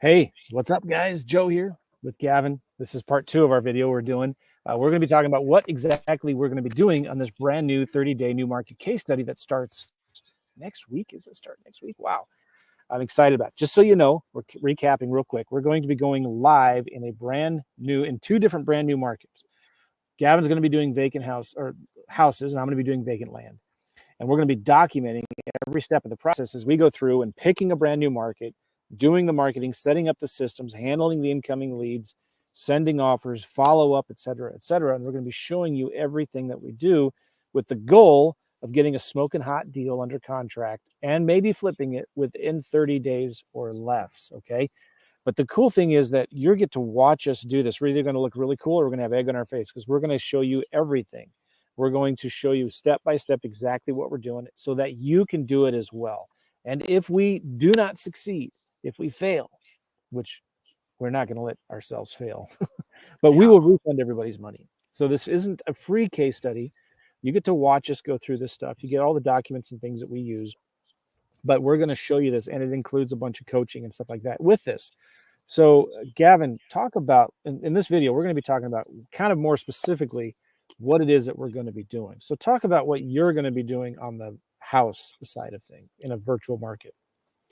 Hey, what's up, guys? Joe here with Gavin. This is part two of our video we're doing. We're going to be talking about what exactly we're going to be doing on this brand new 30-day new market case study that starts next week. Is it start next week? Wow. I'm excited about it. Just so you know, we're recapping real quick. We're going to be going live in two different brand new markets. Gavin's going to be doing vacant houses, and I'm going to be doing vacant land. And we're going to be documenting every step of the process as we go through and picking a brand new market, doing the marketing, setting up the systems, handling the incoming leads, sending offers, follow up, et cetera, et cetera. And we're going to be showing you everything that we do with the goal of getting a smoking hot deal under contract and maybe flipping it within 30 days or less. Okay. But the cool thing is that you get to watch us do this. We're either going to look really cool or we're going to have egg on our face because we're going to show you everything. We're going to show you step by step exactly what we're doing so that you can do it as well. And if we do not succeed, if we fail, which we're not going to let ourselves fail, but we will refund everybody's money. So this isn't a free case study. You get to watch us go through this stuff. You get all the documents and things that we use, but we're going to show you this, and it includes a bunch of coaching and stuff like that with this. So Gavin, talk about, in this video, we're going to be talking about kind of more specifically what it is that we're going to be doing. So talk about what you're going to be doing on the house side of things in a virtual market.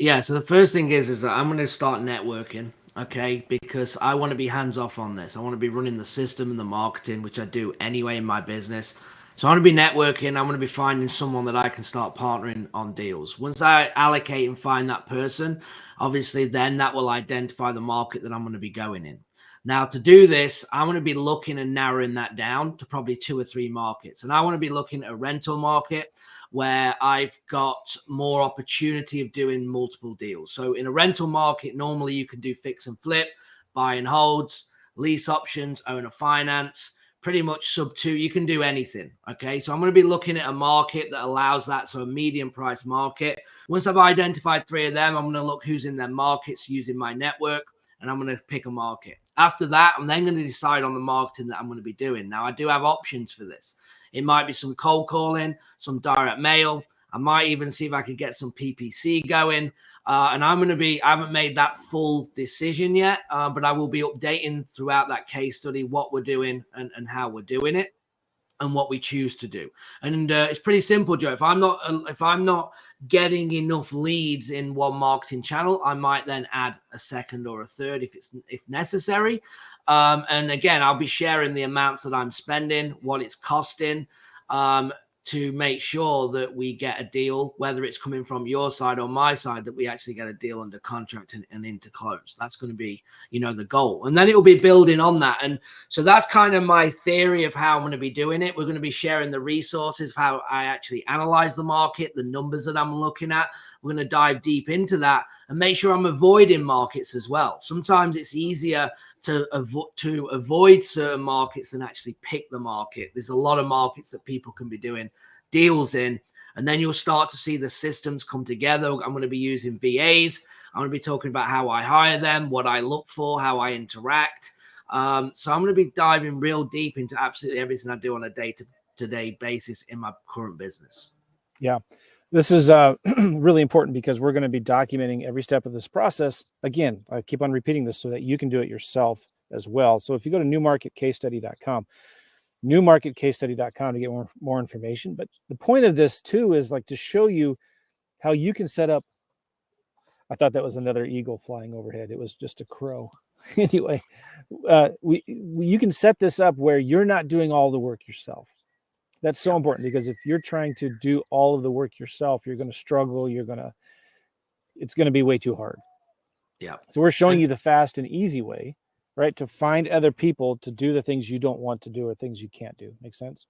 Yeah, so the first thing is that I'm going to start networking, okay? Because I want to be hands off on this. I want to be running the system and the marketing, which I do anyway in my business. So I want to be networking. I want to be finding someone that I can start partnering on deals. Once I allocate and find that person, obviously then that will identify the market that I'm going to be going in. Now, to do this, I'm going to be looking and narrowing that down to probably 2 or 3 markets. And I want to be looking at a rental market where I've got more opportunity of doing multiple deals. So in a rental market, normally you can do fix and flip, buy and holds, lease options, owner finance, pretty much sub 2. You can do anything. Okay. So I'm going to be looking at a market that allows that. So a medium price market. Once I've identified 3 of them, I'm going to look who's in their markets using my network, and I'm going to pick a market. After that, I'm then going to decide on the marketing that I'm going to be doing. Now, I do have options for this. It might be some cold calling, some direct mail. I might even see if I could get some PPC going. And I haven't made that full decision yet, but I will be updating throughout that case study what we're doing and how we're doing it and what we choose to do. And it's pretty simple, Joe. If I'm not getting enough leads in one marketing channel, I might then add a second or a third if necessary. And again, I'll be sharing the amounts that I'm spending, what it's costing, to make sure that we get a deal, whether it's coming from your side or my side, that we actually get a deal under contract and into close. That's going to be, the goal. And then it will be building on that. And so that's kind of my theory of how I'm going to be doing it. We're going to be sharing the resources, how I actually analyze the market, the numbers that I'm looking at. We're going to dive deep into that and make sure I'm avoiding markets as well. Sometimes it's easier to avoid certain markets than actually pick the market. There's a lot of markets that people can be doing deals in, and then you'll start to see the systems come together. I'm going to be using VAs. I'm going to be talking about how I hire them, what I look for, how I interact. So I'm going to be diving real deep into absolutely everything I do on a day-to-day basis in my current business. Yeah. This is really important because we're going to be documenting every step of this process. Again, I keep on repeating this so that you can do it yourself as well. So if you go to newmarketcasestudy.com, newmarketcasestudy.com to get more information. But the point of this too is like to show you how you can set up. I thought that was another eagle flying overhead. It was just a crow. Anyway, you can set this up where you're not doing all the work yourself. That's so important because if you're trying to do all of the work yourself, you're going to struggle. It's going to be way too hard. Yeah. So we're showing you the fast and easy way, right? To find other people to do the things you don't want to do or things you can't do. Make sense?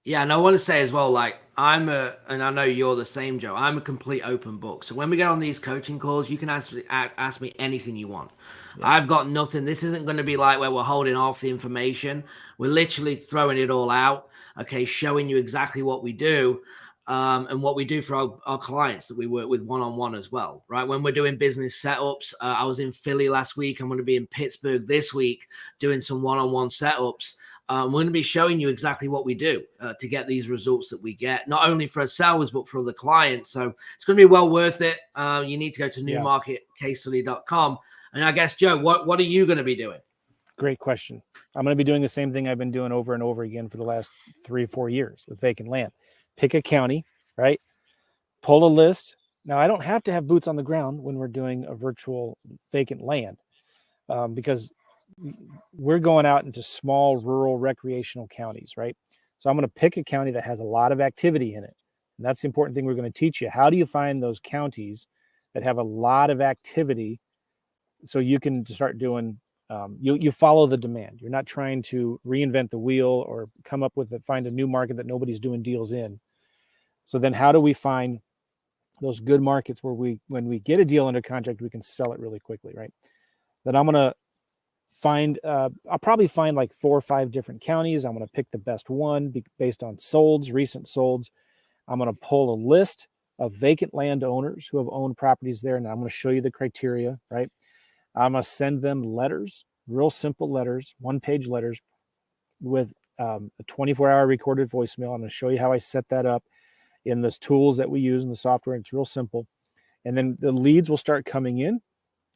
Yeah, and I want to say as well, like and I know you're the same, Joe. I'm a complete open book. So when we get on these coaching calls, you can ask me anything you want. Yeah. I've got nothing. This isn't going to be like where we're holding off the information. We're literally throwing it all out. Okay, showing you exactly what we do. And what we do for our clients that we work with one-on-one as well, right? When we're doing business setups, I was in Philly last week. I'm going to be in Pittsburgh this week doing some one-on-one setups. We're going to be showing you exactly what we do to get these results that we get, not only for ourselves, but for the clients. So it's going to be well worth it. You need to go to newmarketcasestudy.com. And I guess, Joe, what are you going to be doing? Great question. I'm going to be doing the same thing I've been doing over and over again for the last 3 or 4 years with vacant land. Pick a county, right? Pull a list. Now, I don't have to have boots on the ground when we're doing a virtual vacant land because we're going out into small, rural, recreational counties, right? So I'm going to pick a county that has a lot of activity in it. And that's the important thing we're going to teach you. How do you find those counties that have a lot of activity so you can start doing you follow the demand. You're not trying to reinvent the wheel or come up with find a new market that nobody's doing deals in. So then how do we find those good markets where when we get a deal under contract, we can sell it really quickly, right? Then I'm going to find, I'll probably find like 4 or 5 different counties. I'm going to pick the best one based on solds, recent solds. I'm going to pull a list of vacant landowners who have owned properties there. And I'm going to show you the criteria, right? I'm going to send them letters, real simple letters, 1-page letters with a 24-hour recorded voicemail. I'm going to show you how I set that up in the tools that we use in the software. It's real simple. And then the leads will start coming in.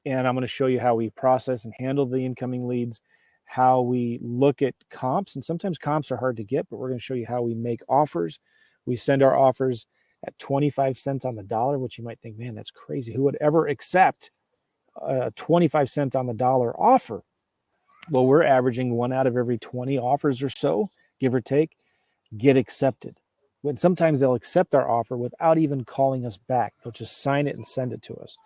And I'm going to show you how we process and handle the incoming leads, how we look at comps. And sometimes comps are hard to get, but we're going to show you how we make offers. We send our offers at 25 cents on the dollar, which you might think, man, that's crazy. Who would ever accept 25 cents on the dollar offer? Well, we're averaging 1 out of every 20 offers or so, give or take, get accepted. When sometimes they'll accept our offer without even calling us back. They'll just sign it and send it to us.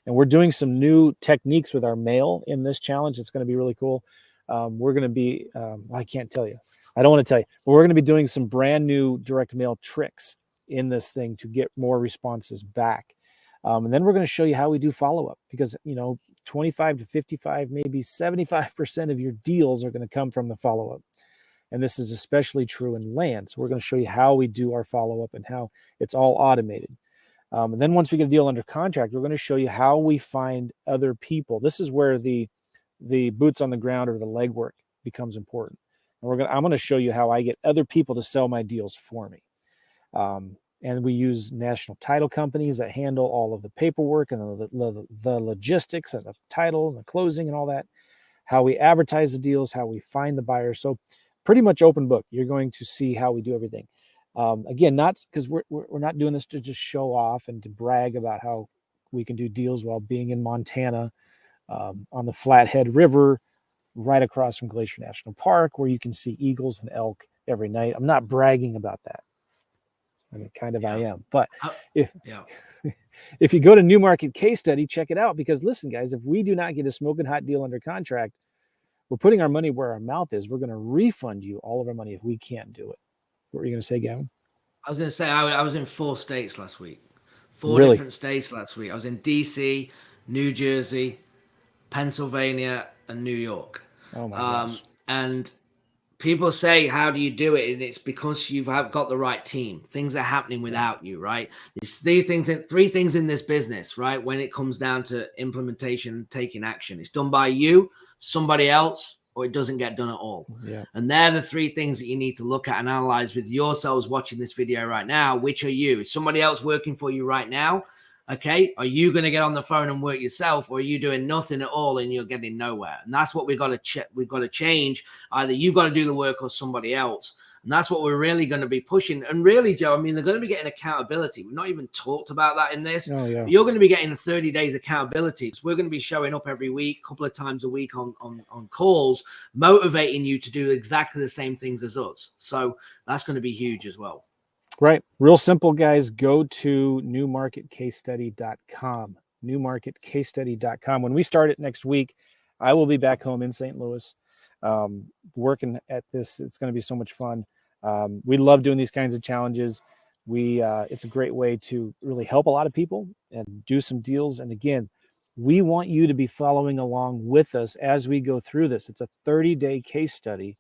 And we're doing some new techniques with our mail in this challenge. It's going to be really cool. We're going to be, I can't tell you. I don't want to tell you, but we're going to be doing some brand new direct mail tricks in this thing to get more responses back. And then we're going to show you how we do follow-up because, 25 to 55, maybe 75% of your deals are going to come from the follow-up. And this is especially true in land. So we're going to show you how we do our follow-up and how it's all automated. And then once we get a deal under contract, we're going to show you how we find other people. This is where the boots on the ground or the legwork becomes important. And I'm going to show you how I get other people to sell my deals for me. And we use national title companies that handle all of the paperwork and the logistics and the title and the closing and all that, how we advertise the deals, how we find the buyers. So pretty much open book. You're going to see how we do everything. Again, not because we're not doing this to just show off and to brag about how we can do deals while being in Montana on the Flathead River, right across from Glacier National Park, where you can see eagles and elk every night. I'm not bragging about that. I mean, kind of I am. But if you go to New Market Case Study, check it out. Because listen, guys, if we do not get a smoking hot deal under contract, we're putting our money where our mouth is. We're going to refund you all of our money if we can't do it. What were you going to say, Gavin? I was going to say I was in 4 states last week. 4 Really? different states last week. I was in D.C., New Jersey, Pennsylvania, and New York. Oh my gosh. And people say, how do you do it? And it's because you've got the right team. Things are happening without you, right? There's 3 things in this business, right? When it comes down to implementation and taking action, it's done by you, somebody else, or it doesn't get done at all. Yeah. And they're the 3 things that you need to look at and analyze with yourselves watching this video right now. Which are you? Is somebody else working for you right now? Okay, are you going to get on the phone and work yourself, or are you doing nothing at all and you're getting nowhere? And that's what we've got to we've got to change. Either you've got to do the work or somebody else. And that's what we're really going to be pushing. And really, Joe, I mean, they're going to be getting accountability. We've not even talked about that in this. Oh, yeah. But you're going to be getting 30 days accountability. So we're going to be showing up every week, a couple of times a week on calls, motivating you to do exactly the same things as us. So that's going to be huge as well. Right. Real simple, guys. Go to newmarketcasestudy.com. Newmarketcasestudy.com. When we start it next week, I will be back home in St. Louis working at this. It's going to be so much fun. We love doing these kinds of challenges. It's a great way to really help a lot of people and do some deals. And again, we want you to be following along with us as we go through this. It's a 30-day case study.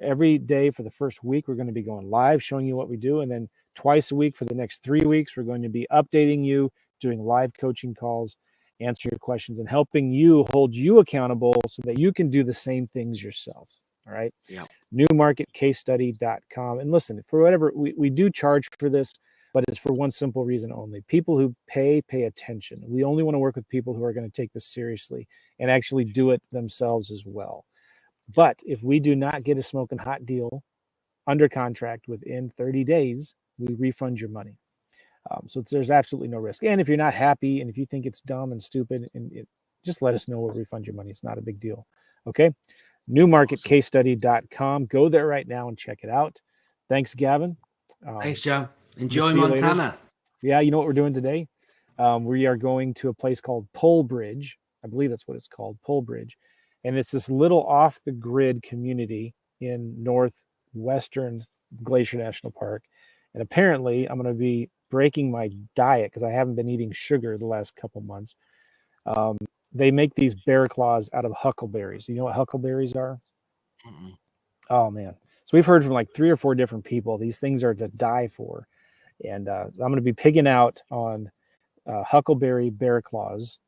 Every day for the first week, we're going to be going live, showing you what we do. And then twice a week for the next 3 weeks, we're going to be updating you, doing live coaching calls, answering your questions, and helping you hold you accountable so that you can do the same things yourself. All right. Yeah. Newmarketcasestudy.com. And listen, for whatever we do charge for this, but it's for one simple reason only. People who pay attention. We only want to work with people who are going to take this seriously and actually do it themselves as well. But if we do not get a smoking hot deal under contract within 30 days, we refund your money. So there's absolutely no risk. And if you're not happy and if you think it's dumb and stupid, just let us know. We'll refund your money. It's not a big deal. Okay. Newmarketcasestudy.com. Go there right now and check it out. Thanks, Gavin. Thanks, Joe. we'll Enjoy see you later. Montana. Yeah, you know what we're doing today? We are going to a place called Pole Bridge. I believe that's what it's called, Pole Bridge. And it's this little off the grid community in northwestern Glacier National Park. And apparently I'm going to be breaking my diet because I haven't been eating sugar the last couple months. They make these bear claws out of huckleberries. You know what huckleberries are? Mm-mm. Oh, man. So we've heard from like 3 or 4 different people. These things are to die for. And I'm going to be pigging out on huckleberry bear claws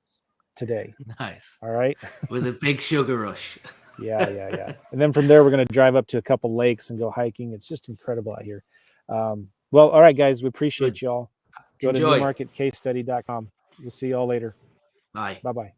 today. Nice. All right. With a big sugar rush. Yeah. And then from there, we're going to drive up to a couple lakes and go hiking. It's just incredible out here. Well, all right, guys. We appreciate y'all. Go Enjoy. to newmarketcasestudy.com. We'll see y'all later. Bye. Bye-bye.